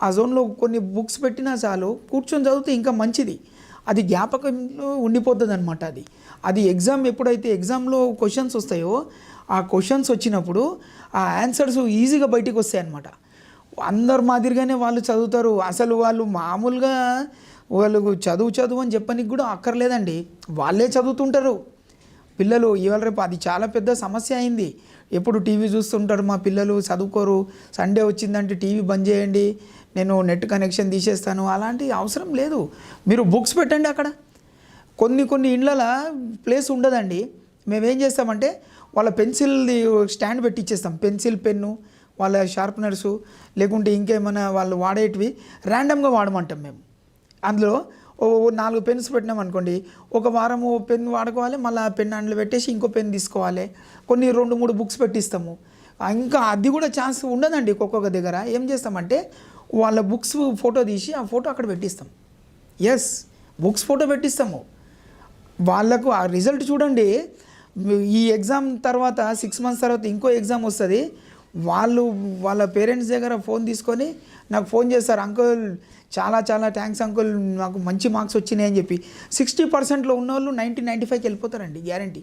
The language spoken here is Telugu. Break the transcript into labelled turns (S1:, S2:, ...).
S1: ఆ జోన్లో కొన్ని బుక్స్ పెట్టినా చాలు కూర్చొని చదివితే ఇంకా మంచిది. అది జ్ఞాపకంలో ఉండిపోతుంది అనమాట. అది ఎగ్జామ్ ఎప్పుడైతే ఎగ్జామ్లో క్వశ్చన్స్ వస్తాయో ఆ క్వశ్చన్స్ వచ్చినప్పుడు ఆ ఆన్సర్స్ ఈజీగా బయటికి వస్తాయి అన్నమాట. అందరు మాదిరిగానే వాళ్ళు చదువుతారు. అసలు వాళ్ళు మామూలుగా వాళ్ళు చదువు అని చెప్పనికి కూడా అక్కర్లేదండి, వాళ్ళే చదువుతుంటారు పిల్లలు. ఇవాళ రేపు అది చాలా పెద్ద సమస్య అయింది. ఎప్పుడు టీవీ చూస్తుంటారు మా పిల్లలు, చదువుకోరు. సండే వచ్చిందంటే టీవీ బంద్ చేయండి, నేను నెట్ కనెక్షన్ తీసేస్తాను. అలాంటి అవసరం లేదు. మీరు బుక్స్ పెట్టండి అక్కడ. కొన్ని ఇండ్లలో ప్లేస్ ఉండదండి. మేమేం చేస్తామంటే వాళ్ళ పెన్సిల్ది స్టాండ్ పెట్టి ఇచ్చేస్తాం. పెన్సిల్, పెన్ను, వాళ్ళ షార్ప్నర్సు, లేకుంటే ఇంకేమైనా వాళ్ళు వాడేటివి ర్యాండమ్గా వాడమంటాం మేము. అందులో 4 పెన్స్ పెట్టినాం అనుకోండి, ఒక వారము పెన్ వాడుకోవాలి, మళ్ళీ ఆ పెన్ అందులో పెట్టేసి ఇంకో పెన్ తీసుకోవాలి. కొన్ని 2-3 బుక్స్ పెట్టిస్తాము. ఇంకా అది కూడా ఛాన్స్ ఉండదండి. ఒక్కొక్క దగ్గర ఏం చేస్తామంటే వాళ్ళ బుక్స్ ఫోటో తీసి ఆ ఫోటో అక్కడ పెట్టిస్తాం. ఎస్, బుక్స్ ఫోటో పెట్టిస్తాము. వాళ్ళకు ఆ రిజల్ట్ చూడండి. ఈ ఎగ్జామ్ తర్వాత 6 మంత్స్ తర్వాత ఇంకో ఎగ్జామ్ వస్తుంది. వాళ్ళ పేరెంట్స్ దగ్గర ఫోన్ తీసుకొని నాకు ఫోన్ చేస్తారు, అంకుల్ చాలా థ్యాంక్స్ అంకుల్, నాకు మంచి మార్క్స్ వచ్చినాయి అని చెప్పి. 60%లో ఉన్నవాళ్ళు 90-95కి వెళ్ళిపోతారండి, గ్యారంటీ.